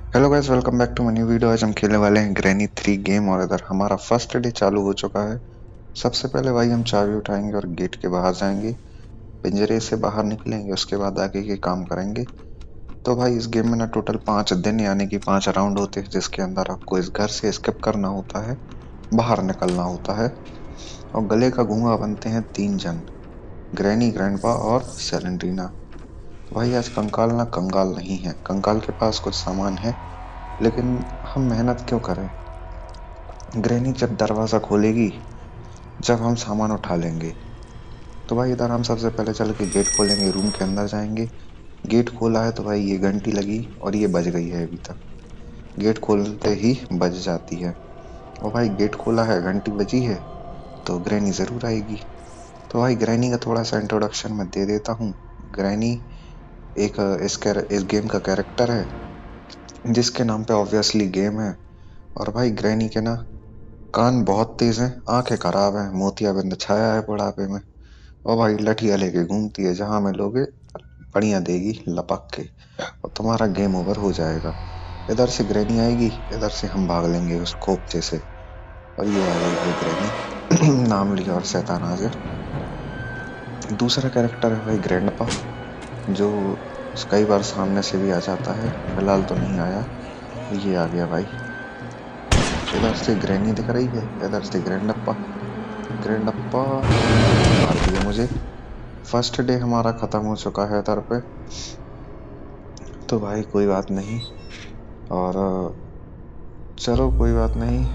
Hello guys, welcome back to my new video. आज हम खेलने वाले हैं ग्रैनी 3 गेम और इधर हमारा फर्स्ट डे चालू हो चुका है। सबसे पहले भाई हम चाबी उठाएंगे और गेट के बाहर जाएंगे, पिंजरे से बाहर निकलेंगे, उसके बाद आगे के काम करेंगे। तो भाई इस गेम में ना टोटल 5 दिन यानी कि 5 राउंड होते हैं, जिसके अंदर आपको इस घर से स्किप करना होता है, बाहर निकलना होता है। और गले का घूंगा बनते हैं 3 जन, ग्रैनी, ग्रैंडपा और सेलेंड्रीना। तो भाई आज कंकाल ना कंगाल नहीं है, कंकाल के पास कुछ सामान है, लेकिन हम मेहनत क्यों करें। ग्रैनी जब दरवाजा खोलेगी, जब हम सामान उठा लेंगे। तो भाई इधर हम सबसे पहले चल के गेट खोलेंगे, रूम के अंदर जाएंगे। गेट खोला है तो भाई ये घंटी लगी और ये बज गई है। अभी तक गेट खोलते ही बज जाती है। और भाई गेट खोला है, घंटी बजी है, तो ग्रैनी जरूर आएगी। तो भाई ग्रैनी का थोड़ा सा इंट्रोडक्शन मैं दे देता हूँ। ग्रैनी एक इस गेम का कैरेक्टर है, जिसके नाम पे ऑब्वियसली गेम है। और भाई ग्रैनी के ना कान बहुत तेज हैं, आंखें खराब हैं, मोतियाबिंद छाया है बुढ़ापे में। और भाई लठिया लेके घूमती है, जहां मिलोगे बढ़िया देगी लपक के, और तुम्हारा गेम ओवर हो जाएगा। इधर से ग्रैनी आएगी, इधर से हम भाग लेंगे उस खोपचे से। और ये आ गई भाई ग्रैनी नाम लिया और शैतान हाजिर। दूसरा कैरेक्टर है भाई ग्रैंडपा, जो कई बार सामने से भी आ जाता है, फिलहाल तो नहीं आया। ये आ गया भाई। इधर से ग्रैनी दिख रही है, इधर से ग्रैंडप्पा। ग्रैंडप्पा मार दिया मुझे। फर्स्ट डे हमारा खत्म हो चुका है इधर पे। तो भाई कोई बात नहीं, और चलो कोई बात नहीं।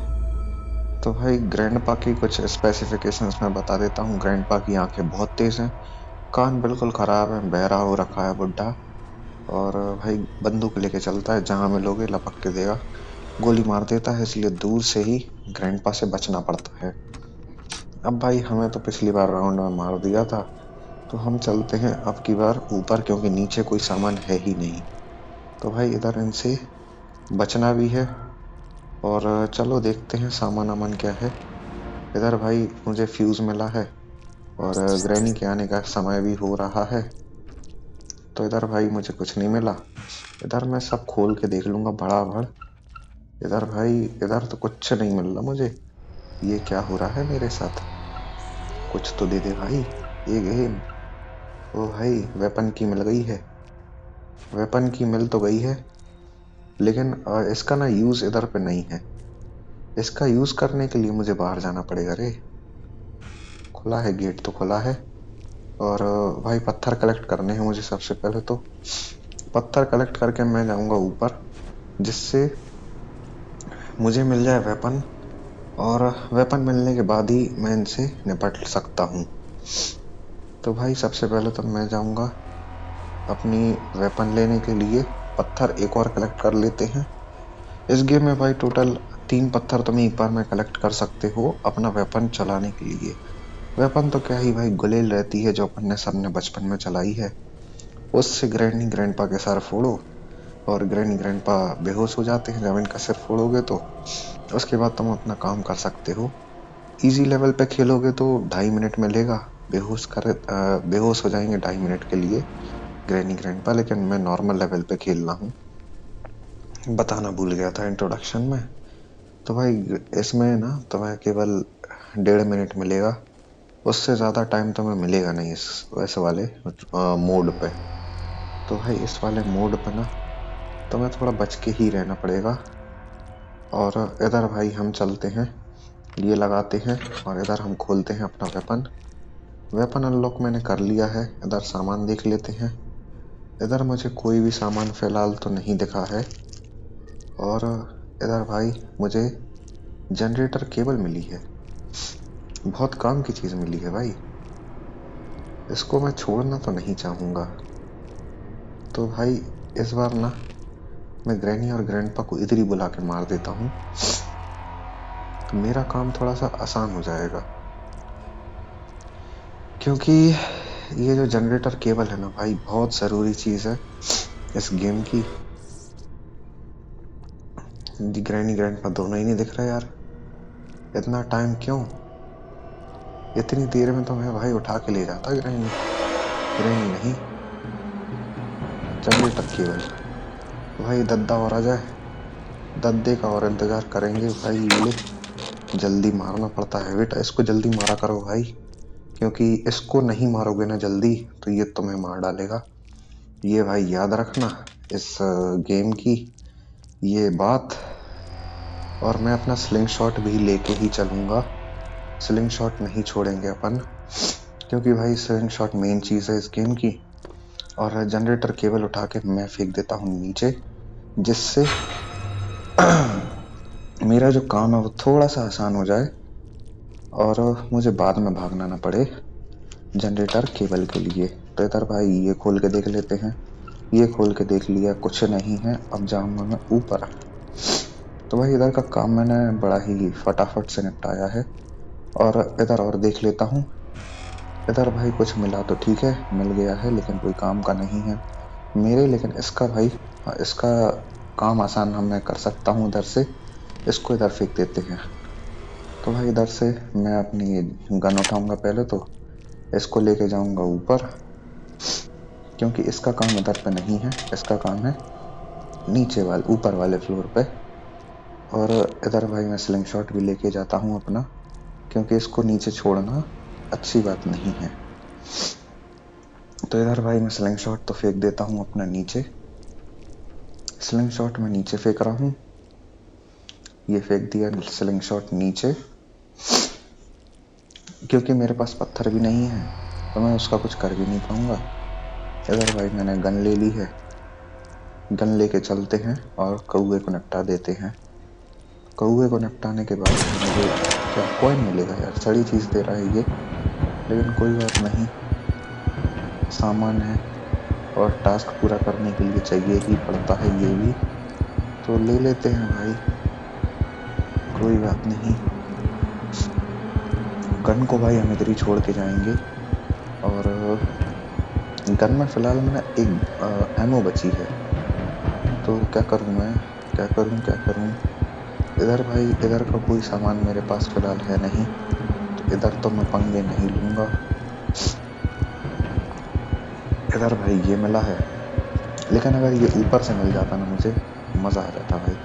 तो भाई ग्रैंडपा की कुछ स्पेसिफिकेशंस मैं बता देता हूँ। ग्रैंडपा की आंखें बहुत तेज हैं, कान बिल्कुल खराब है, बहरा हो रखा है बुड्ढा। और भाई बंदूक लेके चलता है, जहां मिलोगे लपक के देगा, गोली मार देता है, इसलिए दूर से ही ग्रैंडपा से बचना पड़ता है। अब भाई हमें तो पिछली बार राउंड में मार दिया था, तो हम चलते हैं अब की बार ऊपर, क्योंकि नीचे कोई सामान है ही नहीं। तो भाई इधर इनसे बचना भी है, और चलो देखते हैं सामान अमन क्या है। इधर भाई मुझे फ्यूज मिला है, और ग्रैनी के आने का समय भी हो रहा है। तो इधर भाई मुझे कुछ नहीं मिला। इधर मैं सब खोल के देख लूंगा बड़ा भड़। इधर भाई, इधर तो कुछ नहीं मिल रहा मुझे। ये क्या हो रहा है मेरे साथ? कुछ तो दे दे भाई ये गेम। ओ भाई वेपन की मिल गई है, वेपन की मिल तो गई है, लेकिन इसका ना यूज इधर पे नहीं है। इसका यूज करने के लिए मुझे बाहर जाना पड़ेगा रे। खुला है गेट, तो खुला है। और भाई पत्थर कलेक्ट करने हैं मुझे। सबसे पहले तो पत्थर कलेक्ट करके मैं जाऊंगा ऊपर, जिससे मुझे मिल जाए वेपन। और वेपन मिलने के बाद ही मैं इनसे निपट सकता हूँ। तो भाई सबसे पहले तो मैं जाऊंगा अपनी वेपन लेने के लिए। पत्थर एक और कलेक्ट कर लेते हैं। इस गेम में भाई टोटल 3 पत्थर तुम एक बार में कलेक्ट कर सकते हो अपना वेपन चलाने के लिए। वेपन तो क्या ही भाई, गुलेल रहती है जो अपन ने सबने बचपन में चलाई है। उससे ग्रैनी ग्रैंडपा के सर फोड़ो, और ग्रैनी ग्रैंडपा बेहोश हो जाते हैं जब इनका सिर फोड़ोगे तो। उसके बाद तुम अपना काम कर सकते हो। इजी लेवल पे खेलोगे तो 2.5 मिनट में लेगा, बेहोश हो जाएंगे 2.5 मिनट के लिए ग्रैनी ग्रैंडपा। लेकिन मैं नॉर्मल लेवल पे खेल रहा हूँ, बताना भूल गया था इंट्रोडक्शन में। तो भाई इसमें ना तुम्हें केवल 1.5 मिनट मिलेगा, उससे ज्यादा टाइम तुम्हें मिलेगा नहीं इस वैसे वाले मोड पे। तो भाई इस वाले मोड पे ना तुम्हें थोड़ा बच के ही रहना पड़ेगा। और इधर भाई हम चलते हैं, ये लगाते हैं, और इधर हम खोलते हैं अपना वेपन। वेपन अनलॉक मैंने कर लिया है। इधर सामान देख लेते हैं। इधर मुझे कोई भी सामान फिलहाल तो नहीं दिखा है। और इधर भाई मुझे जनरेटर केबल मिली है, बहुत काम की चीज मिली है भाई। इसको मैं छोड़ना तो नहीं चाहूंगा। तो भाई इस बार ना मैं ग्रैनी और ग्रैंडपा को इधर ही बुला के मार देता हूँ, तो मेरा काम थोड़ा सा आसान हो जाएगा। क्योंकि ये जो जनरेटर केबल है ना भाई, बहुत जरूरी चीज है इस गेम की। ग्रैनी ग्रैंडपा दोनों ही नहीं दिख रहा यार। इतना टाइम क्यों? इतनी देर में तो मैं भाई उठा के ले जाता ग्रैनी। ग्रैनी नहीं, जनरेटर केबल। तो भाई दद्दा और आ जाए, दद्दे का और इंतजार करेंगे भाई। ले, जल्दी मारना पड़ता है बेटा, इसको जल्दी मारा करो भाई, क्योंकि इसको नहीं मारोगे ना जल्दी तो ये तुम्हें मार डालेगा। ये भाई याद रखना इस गेम की ये बात। और मैं अपना स्लिंग शॉट भी लेके ही चलूंगा, स्लिंग शॉट नहीं छोड़ेंगे अपन, क्योंकि भाई स्लिंग शॉट मेन चीज है इस गेम की। और जनरेटर केबल उठा के मैं फेंक देता हूँ नीचे, जिससे मेरा जो काम है वो थोड़ा सा आसान हो जाए और मुझे बाद में भागना ना पड़े जनरेटर केबल के लिए। तो इधर भाई ये खोल के देख लेते हैं। ये खोल के देख लिया, कुछ नहीं है। अब जाऊंगा मैं ऊपर। तो भाई इधर का काम मैंने बड़ा ही फटाफट से निपटाया है। और इधर और देख लेता हूँ। इधर भाई कुछ मिला तो ठीक है, मिल गया है, लेकिन कोई काम का नहीं है मेरे। लेकिन इसका भाई, इसका काम आसान हम मैं कर सकता हूँ इधर से। इसको इधर फेंक देते हैं। तो भाई इधर से मैं अपनी गन उठाऊंगा पहले, तो इसको लेके जाऊंगा ऊपर, क्योंकि इसका काम इधर पे नहीं है, इसका काम है नीचे वाले ऊपर वाले फ्लोर पे। और इधर भाई मैं स्लिंग शॉट भी लेके जाता हूँ अपना, क्योंकि इसको नीचे छोड़ना अच्छी बात नहीं है। तो इधर भाई मैं स्लिंग शॉट तो फेंक देता हूँ अपना नीचे। स्लिंग शॉट मैं नीचे फेंक रहा हूँ, ये फेंक दिया स्लिंग शॉट नीचे, क्योंकि मेरे पास पत्थर भी नहीं है तो मैं उसका कुछ कर भी नहीं पाऊंगा। इधर भाई मैंने गन ले ली है, गन लेके चलते हैं और कौवे को निपटा देते हैं। कौवे को निपटाने के बाद मुझे क्या कॉइन मिलेगा यार, सड़ी चीज दे रहा है ये, लेकिन कोई बात नहीं, सामान है और टास्क पूरा करने के लिए चाहिए ही पड़ता है ये भी, तो ले लेते हैं भाई, कोई बात नहीं। गन को भाई हम इधर ही छोड़ के जाएंगे। और गन में फिलहाल मैंने एक एमओ बची है, तो क्या करूं मैं, क्या करूं। इधर भाई इधर का कोई सामान मेरे पास फिलहाल है नहीं, तो इधर तो मैं पंगे नहीं लूंगा। इधर भाई ये मिला है, लेकिन अगर ये ऊपर से मिल जाता ना मुझे मजा आ जाता भाई।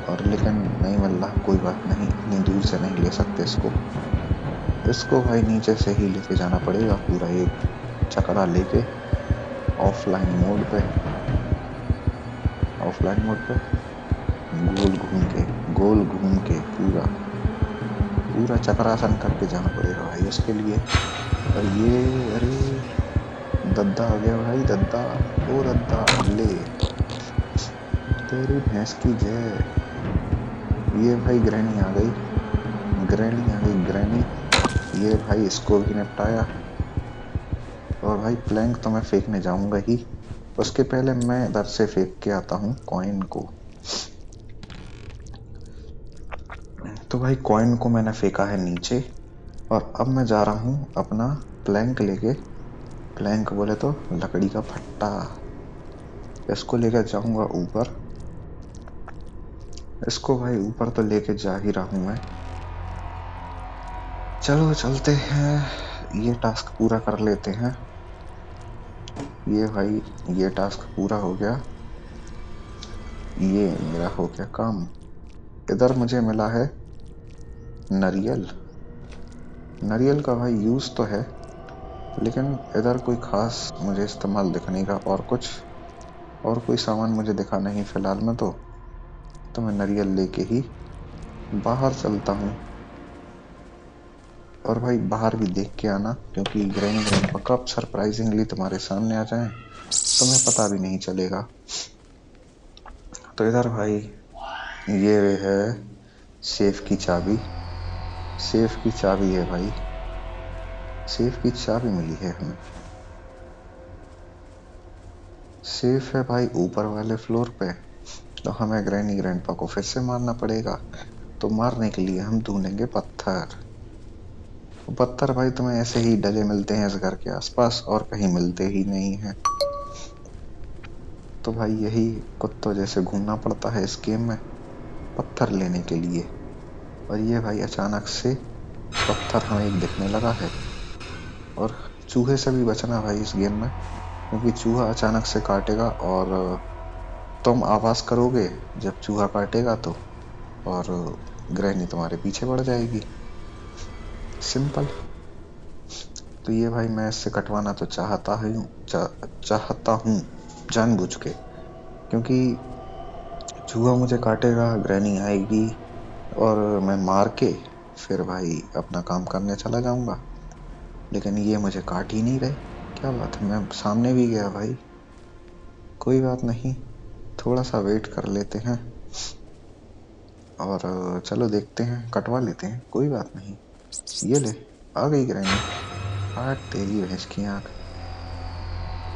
और लेकिन नहीं मिल रहा, कोई बात नहीं, इतनी दूर से नहीं ले सकते इसको। इसको भाई नीचे से ही लेके जाना पड़ेगा पूरा एक चकरा लेके, ऑफलाइन मोड पे, ऑफलाइन मोड पे गोल घूम के पूरा पूरा चक्रासन करके जाना पड़ेगा भाई उसके लिए। और ये, अरे दद्दा आ गया भाई, दद्दा, ओ दद्दा ले, तेरी भैंस की जय। ये भाई ग्रैनी आ गई, ग्रैनी आ गई, ग्रैनी। ये भाई इसको भी निपटाया। और भाई प्लैंक तो मैं फेंकने जाऊंगा ही, उसके पहले मैं इधर से फेंक के आता हूँ कॉइन को। तो भाई कॉइन को मैंने फेंका है नीचे, और अब मैं जा रहा हूँ अपना प्लैंक लेके। प्लैंक बोले तो लकड़ी का फट्टा, इसको लेकर जाऊंगा ऊपर। इसको भाई ऊपर तो लेके जा ही रहा हूं मैं। चलो चलते हैं, ये टास्क पूरा कर लेते हैं। ये भाई ये टास्क पूरा हो गया, ये मेरा हो गया काम। इधर मुझे मिला है नारियल। नारियल का भाई यूज तो है, लेकिन इधर कोई खास मुझे इस्तेमाल दिख नहीं रहा। और कोई सामान मुझे दिखा नहीं फिलहाल में, तो मैं नारियल लेके ही बाहर चलता हूँ। और भाई बाहर भी देख के आना, क्योंकि ग्रैनी ग्रैंडपा कब सरप्राइजिंगली तुम्हारे सामने आ जाए तुम्हें पता भी नहीं चलेगा। तो इधर भाई ये है सेफ की चाबी, सेफ की चाबी है भाई, सेफ की चाबी मिली है हमें। सेफ है भाई ऊपर वाले फ्लोर पे, तो हमें ग्रैनी ग्रैंडपा को फिर से मारना पड़ेगा। तो मारने के लिए हम ढूंढेंगे पत्थर। पत्थर भाई तुम्हें ऐसे ही डले मिलते हैं इस घर के आसपास, और कहीं मिलते ही नहीं है। तो भाई यही कुत्तों जैसे घूमना पड़ता है इस गेम में पत्थर लेने के लिए। और ये भाई अचानक से पत्थर हमें एक दिखने लगा है। और चूहे से भी बचना भाई इस गेम में, क्योंकि चूहा अचानक से काटेगा और तुम आवाज करोगे जब चूहा काटेगा तो, और ग्रैनी तुम्हारे पीछे पड़ जाएगी। सिंपल। तो ये भाई मैं इससे कटवाना तो चाहता हूँ जानबूझ के, क्योंकि चूहा मुझे काटेगा, ग्रैनी आएगी और मैं मार के फिर भाई अपना काम करने चला जाऊंगा। लेकिन ये मुझे काट ही नहीं रहे। क्या बात है, मैं सामने भी गया भाई। कोई बात नहीं, थोड़ा सा वेट कर लेते हैं और चलो देखते हैं, कटवा लेते हैं, कोई बात नहीं। ये ले, आ गई ग्रैनी। हाथ तेरी भैंस की आंख।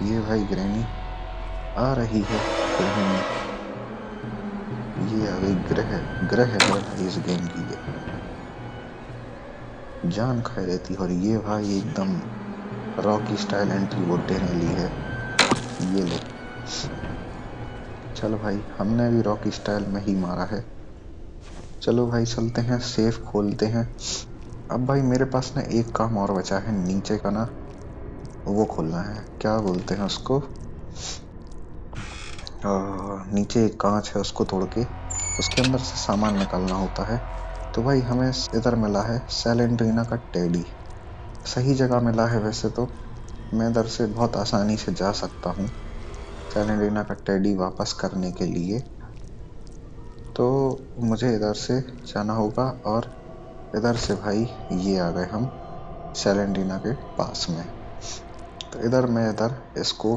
ये भाई ग्रैनी आ रही है। ग्रहणी, ये आ गई। ग्रह ग्रह है भाई इस गेम की, ये जान खाए रहती। और ये भाई एकदम रॉकी स्टाइल एंट्री वोटे ने ली है। ये ले, चलो भाई हमने भी रॉकी स्टाइल में ही मारा है। चलो भाई चलते हैं, सेफ खोलते हैं। अब भाई मेरे पास ना एक काम और बचा है, नीचे का ना वो खोलना है, क्या बोलते हैं उसको, नीचे एक कांच है, उसको तोड़ के उसके अंदर से सामान निकालना होता है। तो भाई हमें इधर मिला है सैलेंड्रीना का टेडी। सही जगह मिला है वैसे तो, मैं इधर से बहुत आसानी से जा सकता हूँ सैलेंड्रीना का टेडी वापस करने के लिए। तो मुझे इधर से जाना होगा और इधर से भाई ये आ गए हम सैलेंड्रीना के पास में। तो इधर मैं इधर इसको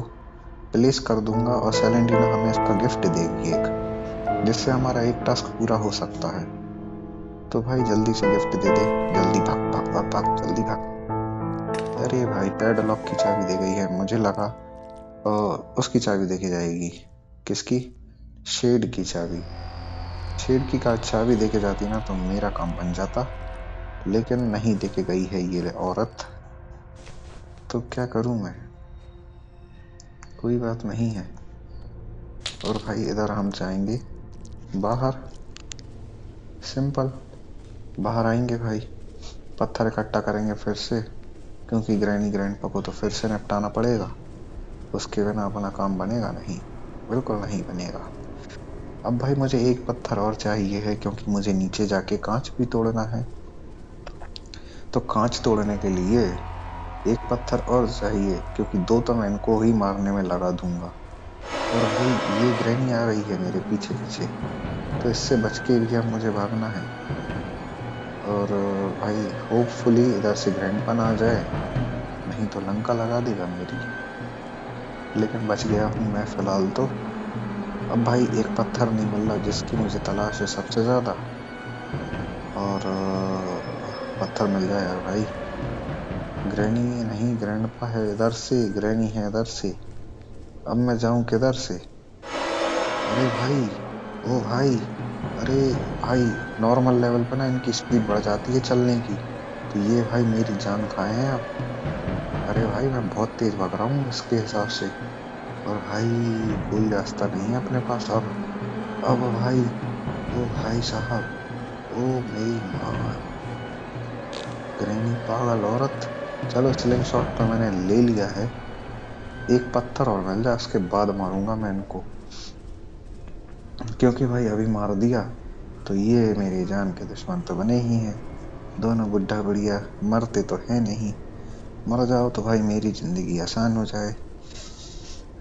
प्लेस कर दूंगा और सैलेंड्रीना हमें इसका गिफ्ट देगी एक, जिससे हमारा एक टास्क पूरा हो सकता है। तो भाई जल्दी से गिफ्ट दे दे, जल्दी भाग भाग भाग भाग, जल्दी भाग। अरे भाई पैडलॉक की चाबी दे गई है, मुझे लगा उसकी चाबी देके जाएगी। किसकी? शेड की चाबी। शेड की चाबी देके जाती ना तो मेरा काम बन जाता, लेकिन नहीं देके गई है ये औरत। तो क्या करूं मैं, कोई बात नहीं है। और भाई इधर हम जाएंगे बाहर, सिंपल। बाहर आएंगे भाई, पत्थर इकट्ठा करेंगे फिर से, क्योंकि ग्रैनी ग्रैंडपा को तो फिर से निपटाना पड़ेगा। उसके बिना अपना काम बनेगा नहीं, बिल्कुल नहीं बनेगा। अब भाई मुझे एक पत्थर और चाहिए है, क्योंकि मुझे नीचे जाके कांच भी तोड़ना है। तो कांच तोड़ने के लिए एक पत्थर और चाहिए, क्योंकि दो तो मैं इनको ही मारने में लगा दूंगा। और भाई ये ग्रैनी आ रही है मेरे पीछे पीछे, तो इससे बच के भी अब मुझे भागना है। और भाई होपफुली इधर से ग्रैंडपा ना आ जाए, नहीं तो लंका लगा देगा मेरी। लेकिन बच गया हूं मैं फिलहाल तो। अब भाई एक पत्थर नहीं मिल रहा जिसकी मुझे तलाश है सबसे ज्यादा, और पत्थर मिल जाए यार भाई। ग्रैनी नहीं, ग्रैंडपा है इधर से, ग्रैनी है इधर से। अब मैं जाऊं किधर से? अरे भाई, ओ भाई, अरे भाई, नॉर्मल लेवल पे ना इनकी स्पीड बढ़ जाती है चलने की, तो ये भाई मेरी जान खाए हैं अब। अरे भाई मैं बहुत तेज भाग रहा हूँ इसके हिसाब से। और भाई कोई रास्ता नहीं है अपने पास अब भाई, ओ भाई साहब, ओ मेरी माँ, ग्रैनी पागल औरत। चलो स्लिंग शॉट तो मैंने ले लिया है, एक पत्थर और मिल जाए उसके बाद मारूंगा मैं इनको, क्योंकि भाई अभी मार दिया तो ये मेरी जान के दुश्मन तो बने ही हैं। दोनों बुढ़ा बुढ़िया मरते तो है नहीं, मर जाओ तो भाई मेरी जिंदगी आसान हो जाए।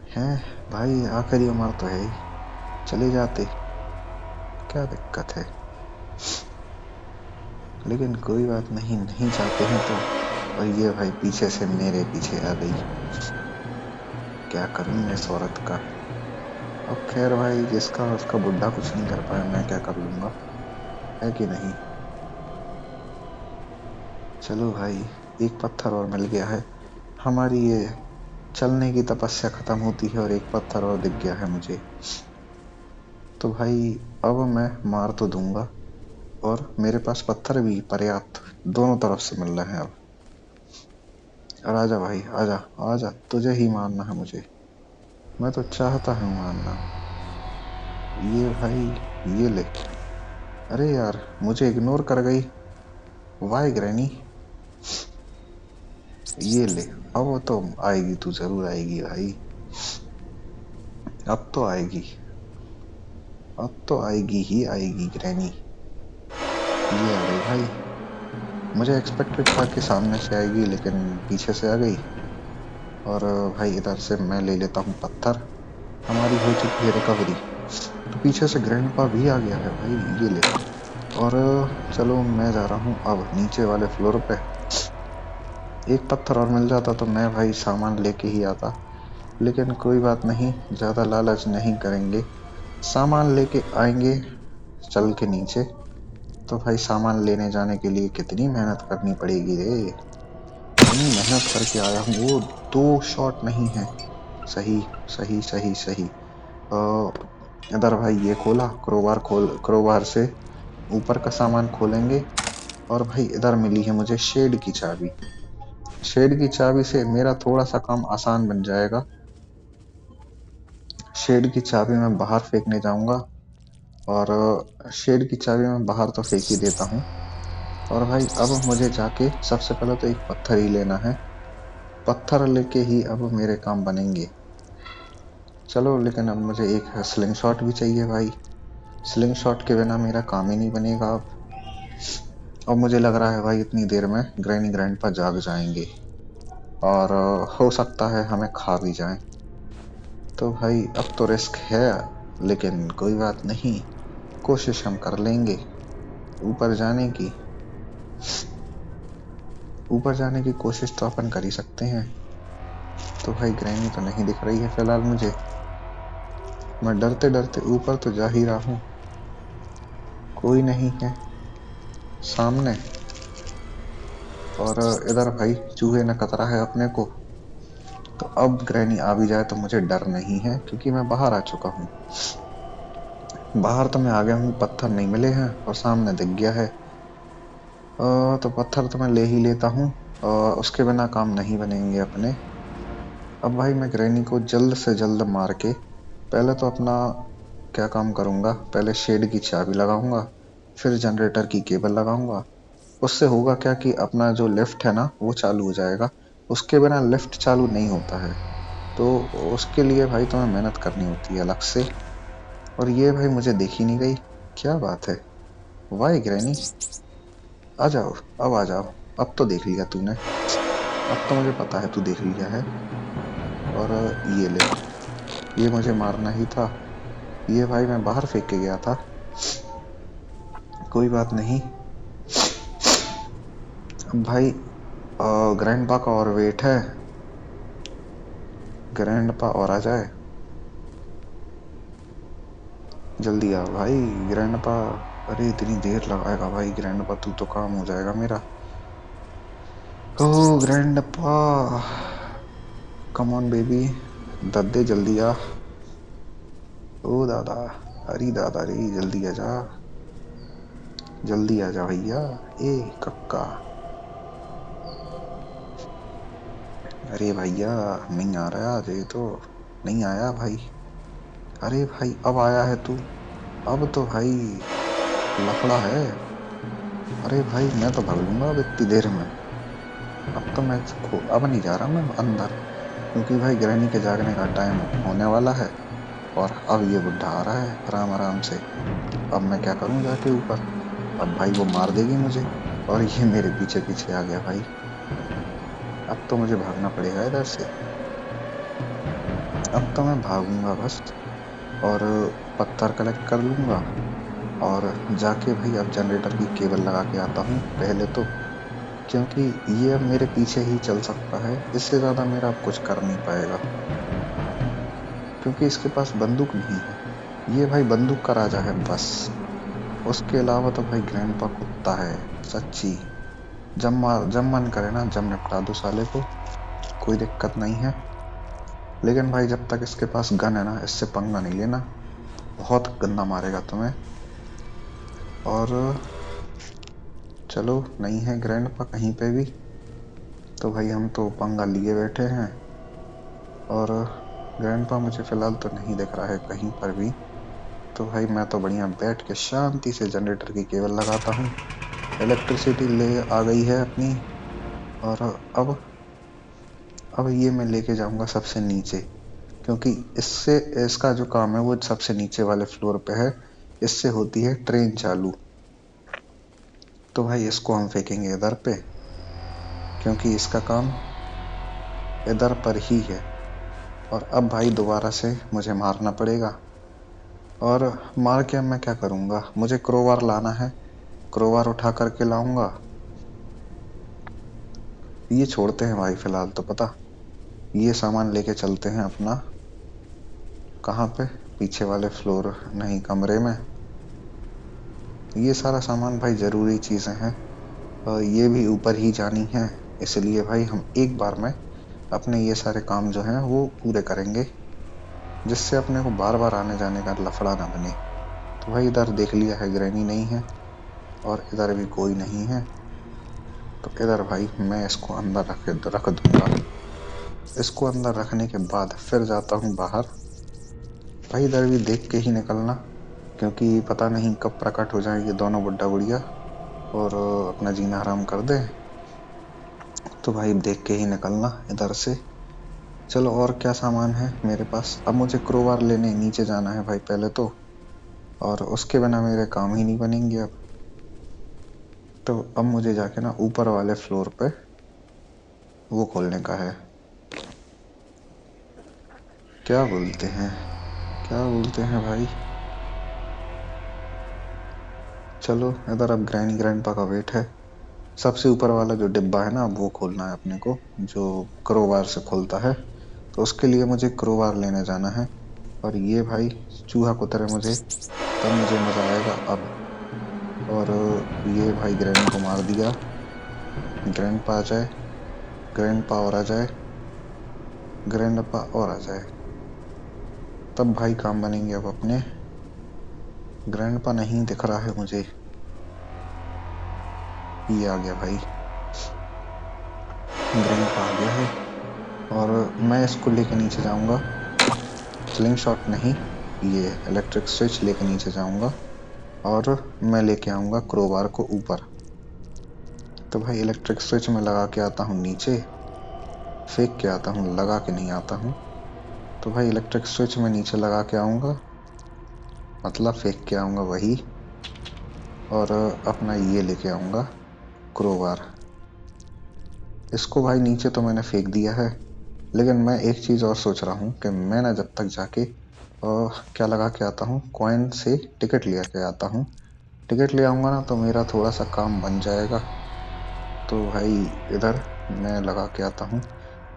हैं भाई, आखिरी उम्र तो है ही, चले जाते, क्या दिक्कत है। लेकिन कोई बात नहीं, नहीं जाते हैं तो। और ये भाई पीछे से मेरे पीछे आ गई, क्या करूं मैं इस औरत का। अब खैर भाई, जिसका उसका बुढ़ा कुछ नहीं कर पाया, मैं क्या कर लूंगा, है कि नहीं। चलो भाई, एक पत्थर और मिल गया है, हमारी ये चलने की तपस्या खत्म होती है और एक पत्थर और दिख गया है मुझे। तो भाई अब मैं मार तो दूंगा, और मेरे पास पत्थर भी पर्याप्त दोनों तरफ से मिल रहे हैं अब। और आजा भाई, आजा आजा, तुझे ही मारना है मुझे, मैं तो चाहता हूँ मारना। ये भाई, ये ले। अरे यार मुझे इग्नोर कर गई, वाई ग्रैनी। ये ले, अब वो तो आएगी, तू जरूर आएगी भाई, अब तो आएगी। अब तो आएगी ही आएगी ग्रैनी। ये आ गई भाई। मुझे एक्सपेक्टेड था कि सामने से आएगी, लेकिन पीछे से आ गई। और भाई इधर से मैं ले लेता हूँ पत्थर। हमारी हो चुकी है रिकवरी। तो पीछे से ग्रैंडपा भी आ गया है भाई, ये ले। और चलो मैं जा रहा हूँ अब नीचे वाले फ्लोर पे। एक पत्थर और मिल जाता तो मैं भाई सामान लेके ही आता, लेकिन कोई बात नहीं, ज्यादा लालच नहीं करेंगे। सामान लेके आएंगे चल के नीचे। तो भाई सामान लेने जाने के लिए कितनी मेहनत करनी पड़ेगी रे। इतनी मेहनत करके आया हूँ। वो दो शॉट नहीं है। सही सही सही सही। इधर भाई ये खोला, क्रोबार खोल, क्रोबार से ऊपर का सामान खोलेंगे। और भाई इधर मिली है मुझे शेड की चाबी। शेड की चाबी से मेरा थोड़ा सा काम आसान बन जाएगा। शेड की चाबी मैं बाहर फेंकने जाऊंगा। और शेड की चाबी मैं बाहर तो फेंक ही देता हूँ। और भाई अब मुझे जाके सबसे पहले तो एक पत्थर ही लेना है। पत्थर लेके ही अब मेरे काम बनेंगे। चलो, लेकिन अब मुझे एक स्लिंग शॉट भी चाहिए भाई। स्लिंग शॉट के बिना मेरा काम ही नहीं बनेगा अब मुझे लग रहा है भाई इतनी देर में ग्रैनी ग्रैंडपा जाग जाएंगे। और हो सकता है हमें खा भी जाएं। तो भाई अब तो रिस्क है, लेकिन कोई बात नहीं, कोशिश हम कर लेंगे ऊपर जाने की। ऊपर जाने की कोशिश तो अपन कर ही सकते हैं। तो भाई ग्रैनी तो नहीं दिख रही है फिलहाल मुझे। मैं डरते डरते ऊपर तो जा ही रहा हूँ। कोई नहीं है सामने। और इधर भाई चूहे ने कतरा है अपने को। तो अब ग्रैनी आ भी जाए तो मुझे डर नहीं है, क्योंकि मैं बाहर आ चुका हूँ। बाहर तो मैं आ गया हूँ, पत्थर नहीं मिले हैं और सामने दिख गया है। तो पत्थर तो मैं ले ही लेता हूँ। उसके बिना काम नहीं बनेंगे अपने। अब भाई मैं ग्रैनी को जल्द से जल्द मार के पहले तो अपना क्या काम करूंगा, पहले शेड की चाबी लगाऊंगा, फिर जनरेटर की केबल लगाऊंगा। उससे होगा क्या कि अपना जो लिफ्ट है ना वो चालू हो जाएगा। उसके बिना लिफ्ट चालू नहीं होता है। तो उसके लिए भाई तुम्हें मेहनत करनी होती है अलग से। और ये भाई मुझे देख ही नहीं गई। क्या बात है। वाई ग्रैनी, आ जाओ, अब आ जाओ। अब तो देख लिया तूने। अब तो मुझे पता है तू देख लिया है। और ये ले, ये मुझे मारना ही था। ये भाई मैं बाहर फेंक के गया था। कोई बात नहीं। अब भाई ग्रैंडपा का और वेट है। ग्रैंडपा और आ जाए, जल्दी आ भाई ग्रैंडपा। अरे इतनी देर लगाएगा भाई ग्रैंडपा, तू तो काम हो जाएगा मेरा। ओ ग्रैंडपा, कम ऑन बेबी, दद्दे जल्दी आ। ओ दादा, अरे दादा रे, जल्दी आ जा, जल्दी आ जा भैया। ए कक्का, अरे भैया नहीं आ रहा आज, ये तो नहीं आया भाई। अरे भाई अब आया है तू। अब तो भाई लफड़ा है। अरे भाई मैं तो भाग लूंगा अब इतनी देर में। अब तो मैं अब नहीं जा रहा मैं अंदर, क्योंकि भाई ग्रैनी के जागने का टाइम होने वाला है। और अब ये बुढ़ा आ रहा है आराम आराम से। अब मैं क्या करूं जाके ऊपर। अब भाई वो मार देगी मुझे। और ये मेरे पीछे पीछे आ गया भाई। अब तो मुझे भागना पड़ेगा इधर से। अब तो मैं भागूंगा बस। और पत्थर कलेक्ट कर लूंगा। और जाके भाई अब जनरेटर की केबल लगा के आता हूँ पहले तो, क्योंकि ये अब मेरे पीछे ही चल सकता है, इससे ज्यादा मेरा अब कुछ कर नहीं पाएगा, क्योंकि इसके पास बंदूक नहीं है। ये भाई बंदूक का राजा है बस। उसके अलावा तो भाई ग्रैंडपा कुत्ता है सच्ची। जब मन करे ना जब निपटा दो साले को, कोई दिक्कत नहीं है। लेकिन भाई जब तक इसके पास गन है ना, इससे पंगा नहीं लेना, बहुत गंदा मारेगा तुम्हें। और चलो, नहीं है ग्रैंडपा कहीं पे भी, तो भाई हम तो पंगा लिए बैठे हैं। और ग्रैंडपा मुझे फिलहाल तो नहीं दिख रहा है कहीं पर भी। तो भाई मैं तो बढ़िया बैठ के शांति से जनरेटर की केबल लगाता हूँ। इलेक्ट्रिसिटी ले आ गई है अपनी। और अब ये मैं लेके जाऊंगा सबसे नीचे, क्योंकि इससे इसका जो काम है वो सबसे नीचे वाले फ्लोर पे है। इससे होती है ट्रेन चालू। तो भाई इसको हम फेंकेंगे इधर पे, क्योंकि इसका काम इधर पर ही है। और अब भाई दोबारा से मुझे मारना पड़ेगा। और मार के मैं क्या करूंगा, मुझे क्रोबार लाना है। क्रोबार उठा करके लाऊंगा। ये छोड़ते हैं भाई फिलहाल तो, पता ये सामान लेके चलते हैं अपना, कहाँ पे, पीछे वाले फ्लोर नहीं कमरे में। ये सारा सामान भाई जरूरी चीजें हैं और ये भी ऊपर ही जानी है। इसलिए भाई हम एक बार में अपने ये सारे काम जो हैं वो पूरे करेंगे, जिससे अपने को बार बार आने जाने का लफड़ा ना बने। तो भाई इधर देख लिया है ग्रैनी नहीं है और इधर भी कोई नहीं है। तो इधर भाई मैं इसको अंदर रख दूंगा। इसको अंदर रखने के बाद फिर जाता हूँ बाहर। भाई इधर भी देख के ही निकलना, क्योंकि पता नहीं कब प्रकट हो जाए ये दोनों बुड्ढा बुढ़िया और अपना जीना हराम कर दे। तो भाई देख के ही निकलना इधर से। चलो और क्या सामान है मेरे पास। अब मुझे क्रोबार लेने नीचे जाना है भाई पहले तो, और उसके बिना मेरे काम ही नहीं बनेंगे अब। तो अब मुझे जाके ना ऊपर वाले फ्लोर पे वो खोलने का है। क्या बोलते हैं, क्या बोलते हैं भाई। चलो इधर अब ग्रैनी ग्रैंडपा का वेट है। सबसे ऊपर वाला जो डिब्बा है ना, अब वो खोलना है अपने को, जो क्रोबार से खोलता है। तो उसके लिए मुझे क्रोबार लेने जाना है। और ये भाई चूहा कुतरे मुझे, तब मुझे मजा आएगा अब। और ये भाई ग्रैनी को मार दिया। ग्रैंडपा आ जाए, ग्रैंडपा और आ जाए, ग्रैंडपा और आ जाए, तब भाई काम बनेंगे अब अपने। ग्रैंडपा नहीं दिख रहा है मुझे। ये आ गया भाई, ग्रैंडपा आ गया है। और मैं इसको लेके नीचे जाऊंगा। स्लिंग शॉट नहीं, ये इलेक्ट्रिक स्विच लेके नीचे जाऊंगा और मैं लेके आऊंगा क्रोबार को ऊपर। तो भाई इलेक्ट्रिक स्विच में लगा के आता हूँ नीचे, फेंक के आता हूँ, लगा के नहीं आता हूँ। तो भाई इलेक्ट्रिक स्विच में नीचे लगा के आऊंगा, मतलब फेंक के आऊंगा वही। और अपना ये लेके आऊंगा क्रोबार। इसको भाई नीचे तो मैंने फेंक दिया है, लेकिन मैं एक चीज और सोच रहा हूँ कि मैं ना जब तक जाके क्या लगा के आता हूँ, कॉइन से टिकट ले के आता हूँ। टिकट ले आऊंगा ना तो मेरा थोड़ा सा काम बन जाएगा। तो भाई इधर मैं लगा के आता हूँ।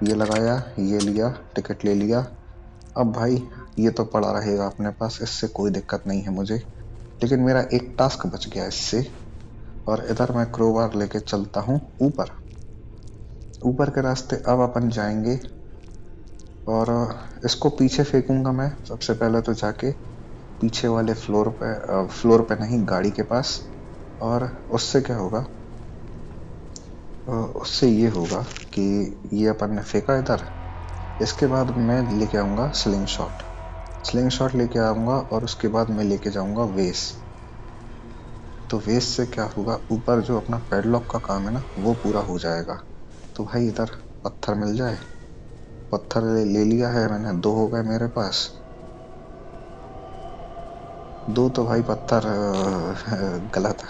ये लगाया, ये लिया, टिकट ले लिया। अब भाई ये तो पड़ा रहेगा अपने पास, इससे कोई दिक्कत नहीं है मुझे। लेकिन मेरा एक टास्क बच गया इससे। और इधर मैं क्रोबार लेके चलता हूँ ऊपर। ऊपर के रास्ते अब अपन जाएंगे। और इसको पीछे फेंकूंगा मैं सबसे पहले तो जाके पीछे वाले फ्लोर पे, फ्लोर पे नहीं, गाड़ी के पास। और उससे क्या होगा, उससे ये होगा कि ये अपन ने फेंका इधर। इसके बाद मैं लेके आऊंगा स्लिंग शॉट। स्लिंग शॉट लेके आऊंगा और उसके बाद मैं लेके जाऊंगा वेस। तो वेस से क्या होगा, ऊपर जो अपना पैडलॉक का काम है ना वो पूरा हो जाएगा। तो भाई इधर पत्थर मिल जाए। पत्थर ले लिया है मैंने, 2 हो गए मेरे पास। 2 तो भाई पत्थर गलत,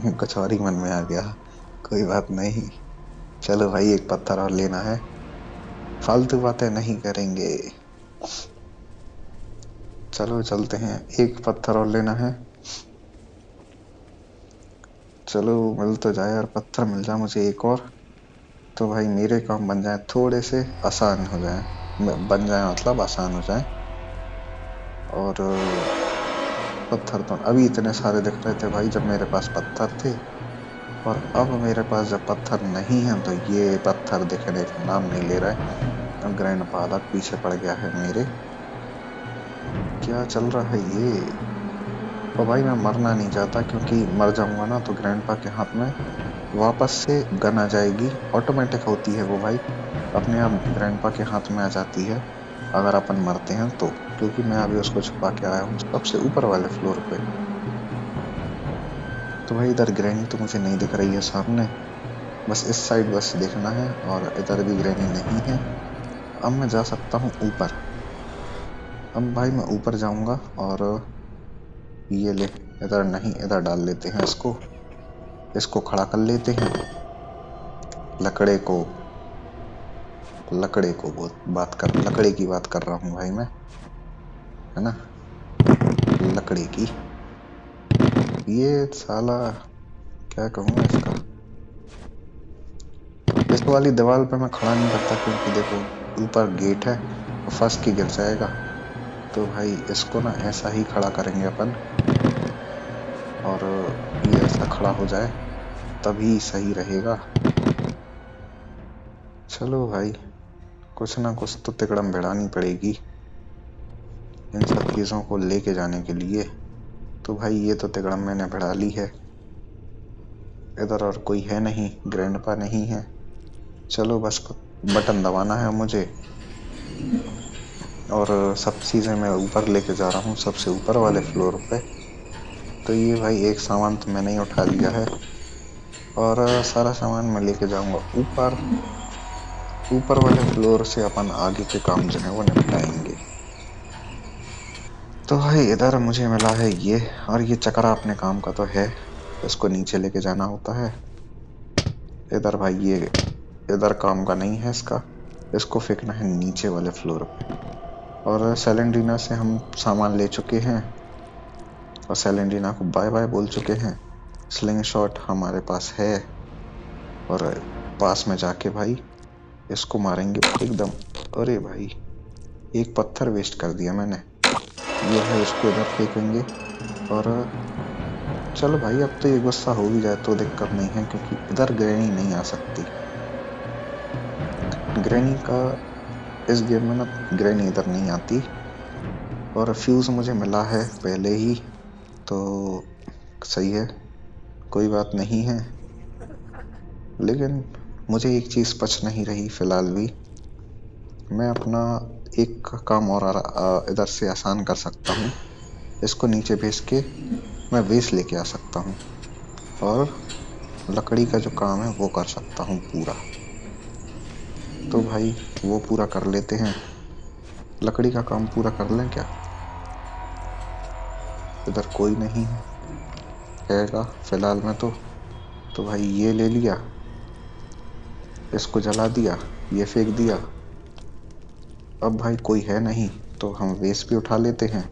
कुछ और ही मन में आ गया। कोई बात नहीं। चलो भाई एक पत्थर और लेना है, फालतू बातें नहीं करेंगे। चलो चलते हैं, एक पत्थर और लेना है। चलो मिल तो जाए यार, पत्थर मिल जाए मुझे एक और, तो भाई मेरे काम बन जाए, थोड़े से आसान हो जाए। बन जाए मतलब आसान हो जाए। और पत्थर तो अभी इतने सारे दिख रहे थे भाई जब मेरे पास पत्थर थे, और अब मेरे पास जब पत्थर नहीं है तो ये पत्थर दिखने का नाम नहीं ले रहा है। अब ग्रैंड पादक पीछे पड़ गया है मेरे। क्या चल रहा है ये। और भाई मैं मरना नहीं चाहता, क्योंकि मर जाऊंगा ना तो ग्रैंडपा के हाथ में वापस से गन आ जाएगी। ऑटोमेटिक होती है वो भाई, अपने आप ग्रैंडपा के हाथ में आ जाती है अगर अपन मरते हैं तो। क्योंकि मैं अभी उसको छुपा के आया हूँ सबसे ऊपर वाले फ्लोर पे। तो भाई इधर ग्रैनी तो मुझे नहीं दिख रही है सामने, बस इस साइड बस देखना है। और इधर भी ग्रैनी नहीं है। अब मैं जा सकता हूँ ऊपर। अब भाई मैं ऊपर जाऊंगा और ये ले, इधर नहीं, इधर डाल लेते हैं इसको। इसको खड़ा कर लेते हैं। लकड़े को, लकड़े की बात कर रहा हूँ भाई मैं, है ना, लकड़े की। ये साला क्या कहूँगा इसका, इस वाली दीवार पे मैं खड़ा नहीं करता क्योंकि देखो ऊपर गेट है और फंस के गिर जाएगा। तो भाई इसको ना ऐसा ही खड़ा करेंगे अपन, और ये ऐसा खड़ा हो जाए तभी सही रहेगा। चलो भाई, कुछ ना कुछ तो तिकड़म भिड़ानी पड़ेगी इन सब चीजों को लेके जाने के लिए। तो भाई ये तो तिकड़म मैंने भिड़ा ली है। इधर और कोई है नहीं, ग्रैंडपा नहीं है। चलो बस बटन दबाना है मुझे, और सब चीजें मैं ऊपर लेके जा रहा हूँ, सबसे ऊपर वाले फ्लोर पे। तो ये भाई एक सामान तो मैंने ही उठा लिया है, और सारा सामान मैं लेके जाऊंगा ऊपर। ऊपर वाले फ्लोर से अपन आगे के काम जो है वो निपटाएंगे। तो भाई इधर मुझे मिला है ये, और ये चक्रा अपने काम का तो है, इसको नीचे लेके जाना होता है। इधर भाई ये इधर काम का नहीं है इसका, इसको फेंकना है नीचे वाले फ्लोर पे। और सेलेंडीना से हम सामान ले चुके हैं, और सेलेंडीना को बाय बाय बोल चुके हैं। स्लिंग शॉट हमारे पास है, और पास में जाके भाई इसको मारेंगे एकदम। अरे भाई एक पत्थर वेस्ट कर दिया मैंने। ये है, इसको इधर फेंकेंगे। और चलो भाई अब तो ये गुस्सा हो भी जाए तो दिक्कत नहीं है, क्योंकि इधर ग्रैनी नहीं आ सकती। ग्रैनी का इस गेम में ना, ग्रैनी इधर नहीं आती। और फ्यूज मुझे मिला है पहले ही, तो सही है, कोई बात नहीं है। लेकिन मुझे एक चीज पच नहीं रही फिलहाल भी। मैं अपना एक काम और इधर से आसान कर सकता हूँ। इसको नीचे भेज के मैं वेस्ट लेके आ सकता हूँ, और लकड़ी का जो काम है वो कर सकता हूँ पूरा। तो भाई वो पूरा कर लेते हैं, लकड़ी का काम पूरा कर लें क्या। इधर कोई नहीं हैगा फिलहाल में तो भाई ये ले लिया, इसको जला दिया, ये फेंक दिया। अब भाई कोई है नहीं तो हम वेस्ट भी उठा लेते हैं।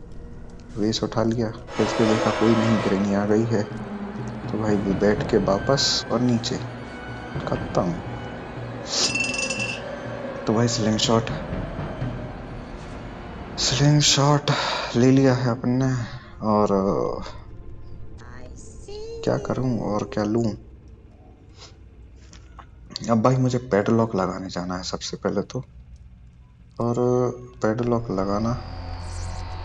वेस्ट उठा लिया, फिर से देखा कोई नहीं, ग्रैनी आ गई है। तो भाई वो बैठ के वापस और नीचे, खत्म। तो भाई स्लिंग शॉट ले लिया है अपन ने। और क्या करूं और क्या लूं। अब भाई मुझे पेडलॉक लगाने जाना है सबसे पहले तो, और पेडलॉक लगाना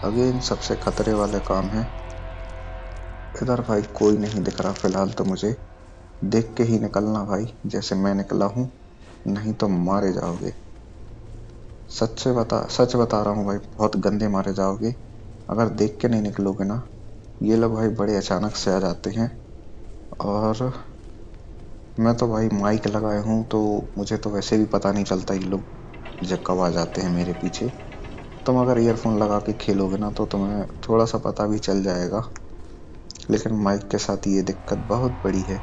अगेन सबसे खतरे वाले काम है। इधर भाई कोई नहीं दिख रहा फिलहाल, तो मुझे देख के ही निकलना भाई, जैसे मैं निकला हूं, नहीं तो मारे जाओगे। सच बता रहा हूँ भाई, बहुत गंदे मारे जाओगे अगर देख के नहीं निकलोगे ना। ये लोग भाई बड़े अचानक से आ जाते हैं, और मैं तो भाई माइक लगाए हूँ तो मुझे तो वैसे भी पता नहीं चलता ये लोग जब कब आ जाते हैं मेरे पीछे। तुम अगर ईयरफोन लगा के खेलोगे ना तो तुम्हें थोड़ा सा पता भी चल जाएगा, लेकिन माइक के साथ ये दिक्कत बहुत बड़ी है।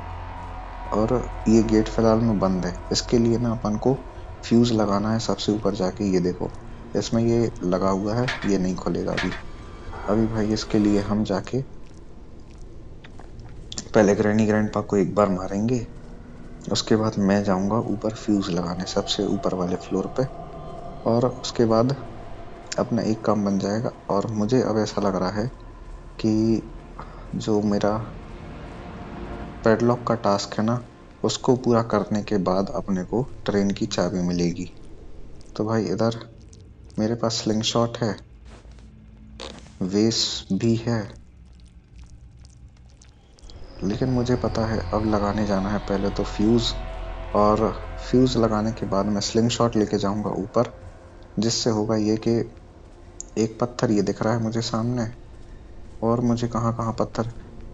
और ये गेट फिलहाल में बंद है, इसके लिए ना अपन को फ्यूज लगाना है सबसे ऊपर जाके। ये देखो इसमें ये लगा हुआ है, ये नहीं खुलेगा अभी। अभी भाई इसके लिए हम जाके पहले ग्रैनी ग्रैंडपा को एक बार मारेंगे, उसके बाद मैं जाऊंगा ऊपर फ्यूज लगाने सबसे ऊपर वाले फ्लोर पे, और उसके बाद अपना एक काम बन जाएगा। और मुझे अब ऐसा लग रहा है कि जो मेरा पेडलॉक का टास्क है ना, उसको पूरा करने के बाद अपने को ट्रेन की चाबी मिलेगी। तो भाई इधर मेरे पास स्लिंग शॉट है, वेस भी है, लेकिन मुझे पता है अब लगाने जाना है पहले तो फ्यूज। और फ्यूज लगाने के बाद मैं स्लिंग शॉट लेके जाऊंगा ऊपर, जिससे होगा ये कि एक पत्थर ये दिख रहा है मुझे सामने, और मुझे कहाँ कहाँ पत्थर,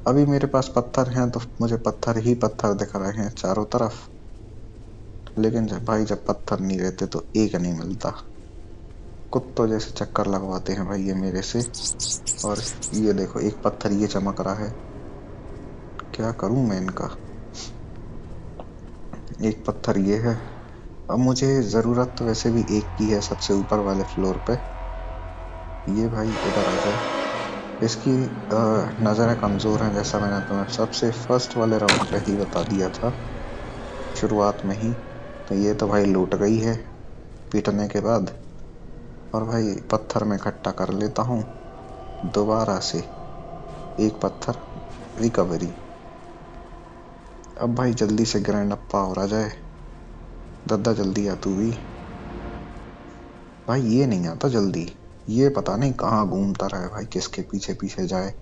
अभी मेरे पास पत्थर हैं तो मुझे पत्थर ही पत्थर दिख रहे हैं चारों तरफ। लेकिन जब पत्थर नहीं रहते तो एक नहीं मिलता, कुत्तों जैसे चक्कर लगवाते हैं भाई ये मेरे से। और ये देखो एक पत्थर ये चमक रहा है, क्या करूं मैं इनका। एक पत्थर ये है। अब मुझे जरूरत तो वैसे भी एक की है सबसे ऊपर वाले फ्लोर पे। ये भाई इधर आ जाए। इसकी नजरें कमजोर हैं, जैसा मैंने तुम्हें सबसे फर्स्ट वाले राउंड पे ही बता दिया था, शुरुआत में ही। तो ये तो भाई लूट गई है पीटने के बाद। और भाई पत्थर में इकट्ठा कर लेता हूँ दोबारा से। एक पत्थर, रिकवरी। अब भाई जल्दी से ग्रैंड अप्पा और आ जाए। दद्दा जल्दी आ तू भी। भाई ये नहीं आता जल्दी। ये पता नहीं कहाँ घूमता रहे भाई, किसके पीछे पीछे जाए,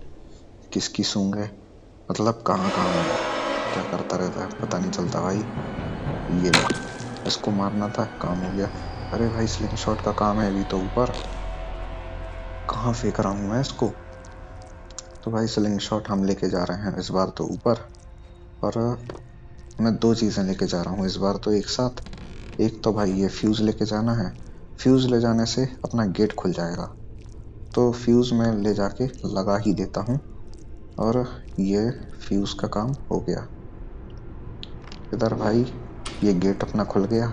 किसकी सूंघे, मतलब कहाँ कहाँ क्या करता रहता है पता नहीं चलता भाई। ये ले, इसको मारना था, काम हो गया। अरे भाई स्लिंग शॉट का काम है अभी तो ऊपर, कहाँ फेंक रहा हूँ मैं इसको। तो भाई स्लिंग शॉट हम लेके जा रहे हैं इस बार तो ऊपर। और मैं दो चीजें लेके जा रहा हूँ इस बार तो एक साथ। एक तो भाई ये फ्यूज लेके जाना है। फ्यूज ले जाने से अपना गेट खुल जाएगा, तो फ्यूज मैं ले जाके लगा ही देता हूँ। और ये फ्यूज का काम हो गया। इधर भाई ये गेट अपना खुल गया।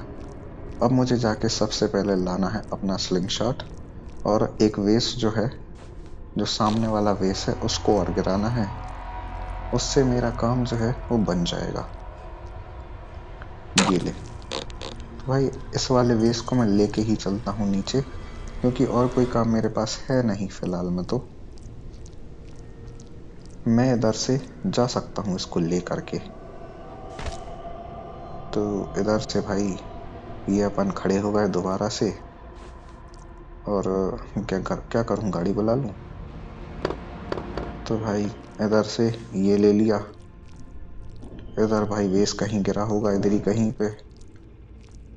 अब मुझे जाके सबसे पहले लाना है अपना स्लिंग शॉट, और एक वेस जो है, जो सामने वाला वेस है उसको और गिराना है। उससे मेरा काम जो है वो बन जाएगा। ये ले। तो भाई इस वाले वेस को मैं लेके ही चलता हूँ नीचे, क्योंकि और कोई काम मेरे पास है नहीं फिलहाल में। तो मैं इधर से जा सकता हूँ इसको ले करके। तो इधर से भाई ये अपन खड़े हो गए दोबारा से। और क्या करूँ, गाड़ी बुला लूँ। तो भाई इधर से ये ले लिया। इधर भाई वेस कहीं गिरा होगा, इधर ही कहीं पे।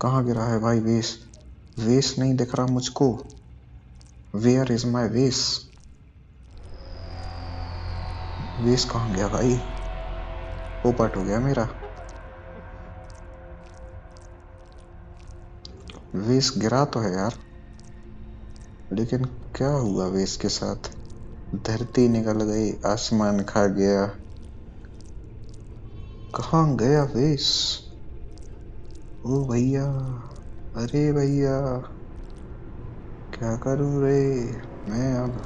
कहाँ गिरा है भाई वेस? वेस नहीं दिख रहा मुझको। वेयर इज माई वेस? वेस कहाँ गया भाई? पोपट हो गया मेरा। वेस गिरा तो है यार, लेकिन क्या हुआ वेस के साथ? धरती निकल गई, आसमान खा गया, कहाँ गया वेस? ओ भैया, अरे भैया, क्या करूं रे मैं अब?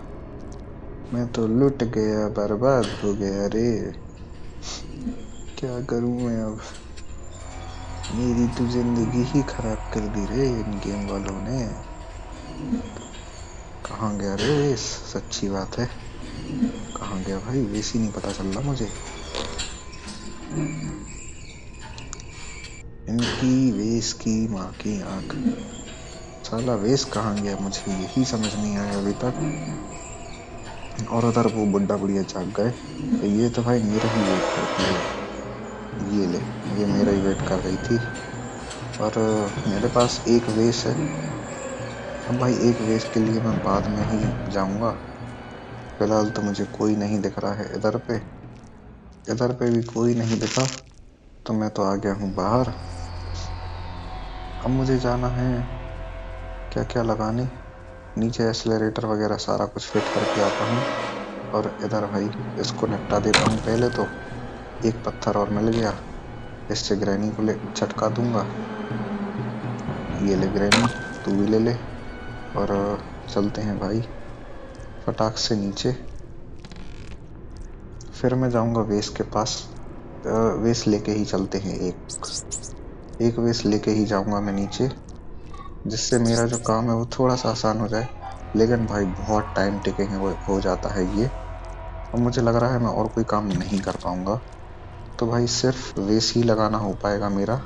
मैं तो लुट गया, बर्बाद हो गया रे। क्या करूं मैं अब? मेरी तो जिंदगी ही खराब कर दी रे इन गेम वालों ने। कहाँ गया रे वेस? सच्ची बात है, कहाँ गया भाई वेस ही नहीं पता चल रहा मुझे। इनकी वेस की माँ की आंख। साला वेस कहाँ गया मुझे यही समझ नहीं आया अभी तक। और उधर वो बुड्ढा बुढ़िया जाग गए। तो ये तो भाई मेरा ही वेट करती है। ये ले, ये मेरा ही वेट कर रही थी। और मेरे पास एक वेस है। अब भाई एक वेस के लिए मैं बाद में ही जाऊंगा। फिलहाल तो मुझे कोई नहीं दिख रहा है इधर पे। इधर पे भी कोई नहीं दिखा, तो मैं तो आ गया हूँ बाहर। अब मुझे जाना है क्या क्या लगाने, नीचे एक्सेलरेटर वगैरह सारा कुछ फिट करके आता हूँ। और इधर भाई इसको निपटा देता हूँ पहले तो। एक पत्थर और मिल गया, इससे ग्रैनी को ले झटका दूंगा। ये ले ग्रैनी, तू भी ले ले। और चलते हैं भाई फटाक से नीचे। फिर मैं जाऊंगा वेस के पास। वेस लेके ही चलते हैं, एक एक वेस लेके ही जाऊंगा मैं नीचे, जिससे मेरा जो काम है वो थोड़ा सा आसान हो जाए। लेकिन भाई बहुत टाइम टेकिंग हो जाता है ये। और मुझे लग रहा है मैं और कोई काम नहीं कर पाऊंगा। तो भाई सिर्फ वेस ही लगाना हो पाएगा मेरा।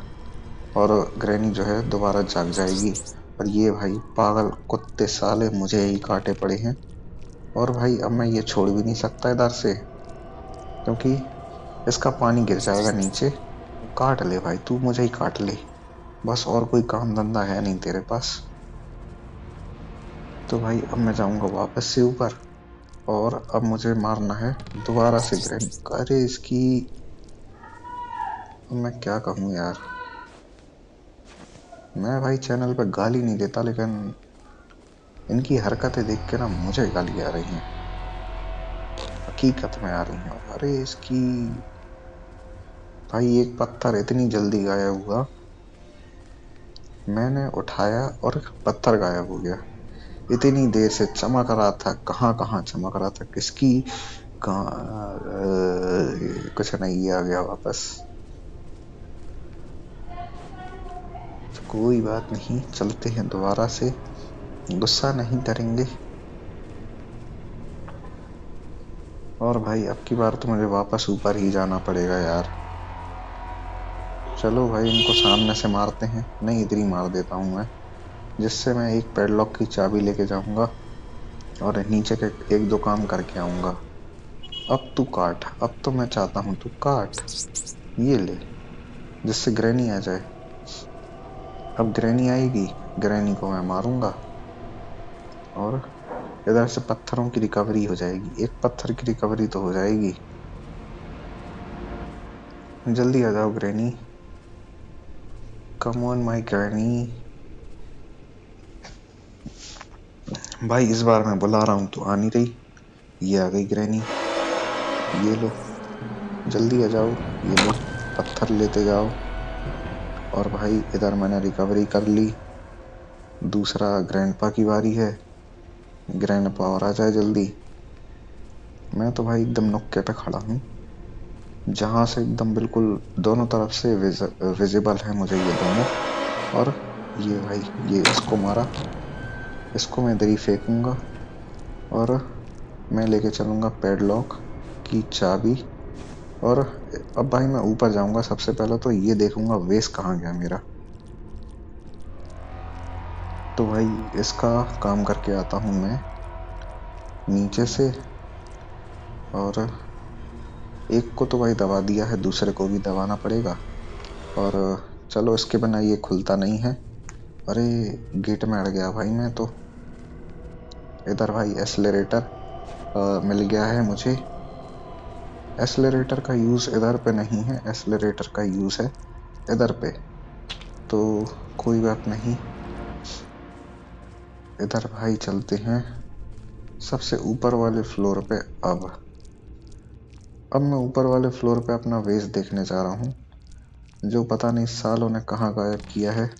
और ग्रैनी जो है दोबारा जाग जाएगी। और ये भाई पागल कुत्ते साले मुझे ही काटे पड़े हैं। और भाई अब मैं ये छोड़ भी नहीं सकता इधर से, क्योंकि इसका पानी गिर जाएगा नीचे। काट ले भाई, तू मुझे ही काट ले, बस और कोई काम धंधा है नहीं तेरे पास। तो भाई अब मैं जाऊंगा वापस से ऊपर। और अब मुझे मारना है दोबारा से ग्रैनी। अरे इसकी, अब मैं क्या कहूँ यार। मैं भाई चैनल पे गाली नहीं देता, लेकिन इनकी हरकतें देख के ना मुझे गाली आ रही हैं, हकीकत में आ रही हैं। अरे इसकी भाई एक पत्थर इतनी जल्दी गायब हुआ, मैंने उठाया और पत्थर गायब हो गया। इतनी देर से चमक रहा था, कहाँ कहाँ चमक रहा था, किसकी कहाँ कुछ नहीं, आ गया वापस। कोई बात नहीं, चलते हैं दोबारा से, गुस्सा नहीं करेंगे। और भाई अब की बार तो मुझे वापस ऊपर ही जाना पड़ेगा यार। चलो भाई इनको सामने से मारते हैं, नहीं इधर ही मार देता हूँ मैं, जिससे मैं एक पेडलॉक की चाबी लेके जाऊंगा और नीचे के एक दो काम करके आऊंगा। अब तू काट, अब तो मैं चाहता हूँ तू काट, ये ले, जिससे ग्रैनी आ जाए। अब ग्रैनी आएगी, ग्रैनी को मैं मारूंगा और इधर से पत्थरों की रिकवरी हो जाएगी। एक पत्थर की रिकवरी तो हो जाएगी। जल्दी आ जाओ granny, come on my granny. भाई इस बार मैं बुला रहा हूँ तो आ नहीं रही। ये आ गई ग्रैनी, ये लो, जल्दी आ जाओ, ये लो पत्थर लेते जाओ। और भाई इधर मैंने रिकवरी कर ली। दूसरा ग्रैंडपा की बारी है, ग्रैंडपा और आ जाए जल्दी। मैं तो भाई एकदम नुक्के पे खड़ा हूँ, जहां से एकदम बिल्कुल दोनों तरफ से विजिबल है मुझे ये दोनों। और ये भाई, ये इसको मारा, इसको मैं इधर ही फेंकूंगा और मैं लेके चलूंगा पेडलॉक की चाबी। और अब भाई मैं ऊपर जाऊंगा, सबसे पहले तो ये देखूंगा वेस कहाँ गया मेरा। तो भाई इसका काम करके आता हूँ मैं नीचे से। और एक को तो भाई दबा दिया है, दूसरे को भी दबाना पड़ेगा। और चलो इसके बिना ये खुलता नहीं है। अरे गेट में अड़ गया भाई मैं तो। इधर भाई एसलरेटर मिल गया है मुझे। एसलरेटर का यूज इधर पे नहीं है, एसलरेटर का यूज है इधर पे। तो कोई बात नहीं, इधर भाई चलते हैं सबसे ऊपर वाले फ्लोर पे। अब मैं ऊपर वाले फ्लोर पे अपना वेस देखने जा रहा हूँ, जो पता नहीं सालों ने कहाँ गायब किया है,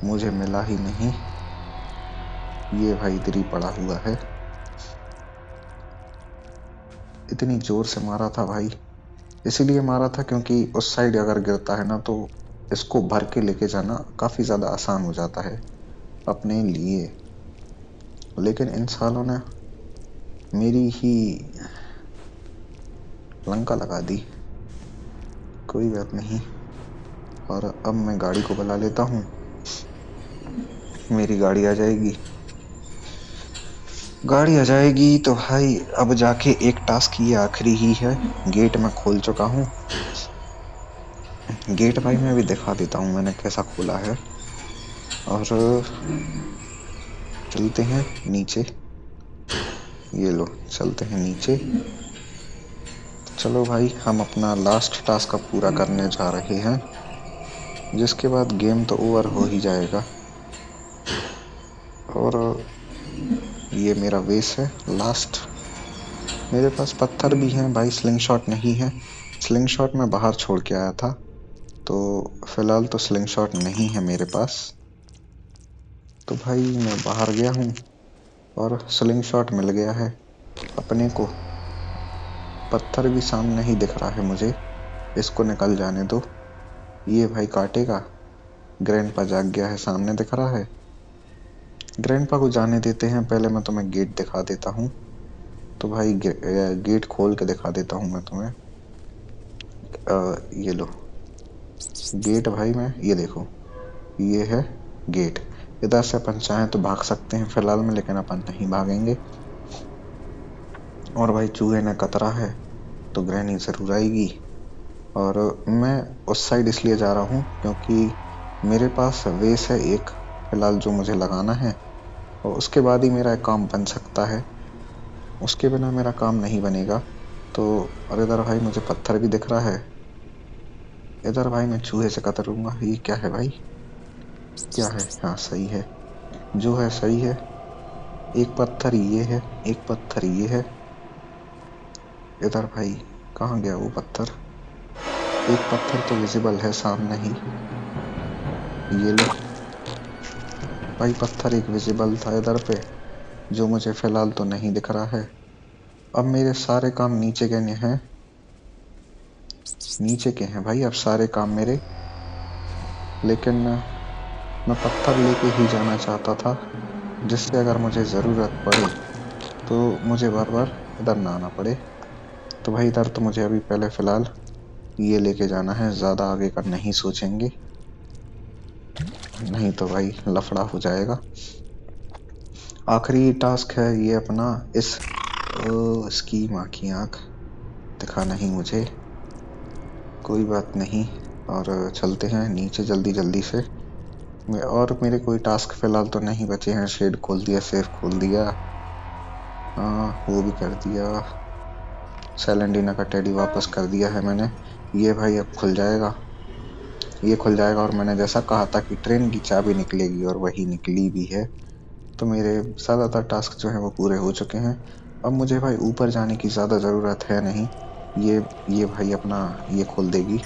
मुझे मिला ही नहीं। ये भाई इधर ही पड़ा हुआ है। इतनी जोर से मारा था भाई, इसीलिए मारा था क्योंकि उस साइड अगर गिरता है ना तो इसको भर के लेके जाना काफी ज्यादा आसान हो जाता है अपने लिए। लेकिन इन सालों ने मेरी ही लंका लगा दी। कोई बात नहीं। और अब मैं गाड़ी को बुला लेता हूँ, मेरी गाड़ी आ जाएगी। गाड़ी आ जाएगी तो भाई अब जाके एक टास्क ये आखिरी ही है। गेट मैं खोल चुका हूँ। गेट भाई मैं अभी दिखा देता हूँ मैंने कैसा खोला है। और चलते हैं नीचे, ये लो चलते हैं नीचे। चलो भाई हम अपना लास्ट टास्क अब पूरा करने जा रहे हैं, जिसके बाद गेम तो ओवर हो ही जाएगा। और ये मेरा वेस है लास्ट। मेरे पास पत्थर भी हैं भाई, स्लिंग शॉट नहीं है। स्लिंग शॉट मैं बाहर छोड़ के आया था, तो फिलहाल तो स्लिंग शॉट नहीं है मेरे पास। तो भाई मैं बाहर गया हूँ और स्लिंग शॉट मिल गया है अपने को। पत्थर भी सामने ही दिख रहा है मुझे, इसको निकल जाने दो। ये भाई काटेगा। ग्रैंडपा जाग गया है, सामने दिख रहा है। ग्रैंडपा को जाने देते हैं, पहले मैं तुम्हें गेट दिखा देता हूँ। तो भाई गेट खोल के दिखा देता हूँ मैं तुम्हें। ये लो गेट भाई, मैं ये देखो, ये है गेट। इधर से अपन चाहें तो भाग सकते हैं फिलहाल में, लेकिन अपन नहीं भागेंगे। और भाई चूहे ने कतरा है तो ग्रैनी जरूर आएगी। और मैं उस साइड इसलिए जा रहा हूँ क्योंकि मेरे पास वेस है एक फिलहाल जो मुझे लगाना है, और उसके बाद ही मेरा काम बन सकता है, उसके बिना मेरा काम नहीं बनेगा। तो और इधर भाई मुझे पत्थर भी दिख रहा है। इधर भाई मैं चूहे से कतरूंगा। ये क्या है भाई, क्या है? हाँ सही है, जो है सही है। एक पत्थर ये है, एक पत्थर ये है। इधर भाई कहाँ गया वो पत्थर? एक पत्थर तो विजिबल है सामने ही, ये लो भाई। पत्थर एक विजिबल था इधर पे, जो मुझे फिलहाल तो नहीं दिख रहा है। अब मेरे सारे काम नीचे के हैं, नीचे के हैं भाई अब सारे काम मेरे। लेकिन मैं पत्थर लेके ही जाना चाहता था, जिससे अगर मुझे जरूरत पड़े तो मुझे बार बार इधर ना आना पड़े। तो भाई इधर तो मुझे अभी पहले फिलहाल ये लेके जाना है, ज्यादा आगे का नहीं सोचेंगे, नहीं तो भाई लफड़ा हो जाएगा। आखिरी टास्क है ये अपना। इस इसकी माँ की आंख, दिखा नहीं मुझे, कोई बात नहीं। और चलते हैं नीचे जल्दी जल्दी से। और मेरे कोई टास्क फिलहाल तो नहीं बचे हैं। शेड खोल दिया, सेफ खोल दिया, वो भी कर दिया। सेलेंडीना का टेडी वापस कर दिया है मैंने। ये भाई अब खुल जाएगा, ये खुल जाएगा। और मैंने जैसा कहा था कि ट्रेन की चाबी निकलेगी, और वही निकली भी है। तो मेरे ज्यादातर टास्क जो है वो पूरे हो चुके हैं। अब मुझे भाई ऊपर जाने की ज्यादा जरूरत है नहीं। ये भाई अपना ये खोल देगी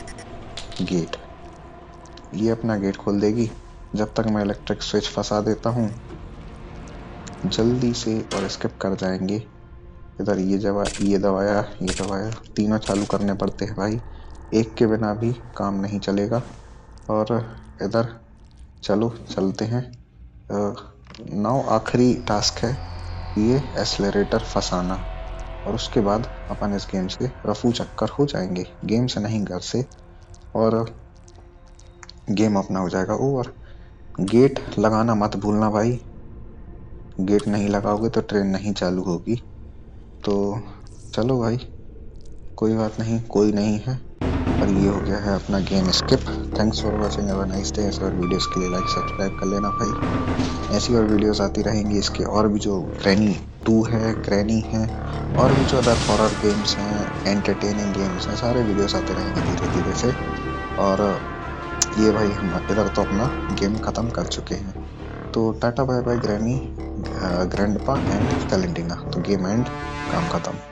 गेट, ये अपना गेट खोल देगी। जब तक मैं इलेक्ट्रिक स्विच फंसा देता हूँ जल्दी से, और स्किप कर जाएंगे। इधर ये दबाया, ये दबाया, तीनों चालू करने पड़ते हैं भाई, एक के बिना भी काम नहीं चलेगा। और इधर चलो चलते हैं। नाउ आखिरी टास्क है ये एक्सेलरेटर फंसाना, और उसके बाद अपन इस गेम से रफू चक्कर हो जाएंगे, गेम से नहीं घर से। और गेम अपना हो जाएगा ओवर। गेट लगाना मत भूलना भाई, गेट नहीं लगाओगे तो ट्रेन नहीं चालू होगी। तो चलो भाई, कोई बात नहीं, कोई नहीं है। और ये हो गया है अपना game skip. Thanks for watching, have a nice day. ऐसे और वीडियोस के लिए लाइक सब्सक्राइब कर लेना भाई। ऐसी और वीडियोस आती रहेंगी। इसके और भी जो ग्रैनी 2 है, ग्रैनी है, और भी जो अदर हॉरर गेम्स हैं, एंटरटेनिंग गेम्स हैं, सारे वीडियोस आते रहेंगे धीरे धीरे से। और ये भाई हम इधर तो अपना गेम खत्म कर चुके हैं। तो tata bye bye granny, grandpa and Calentina. तो गेम एंड, काम खत्म।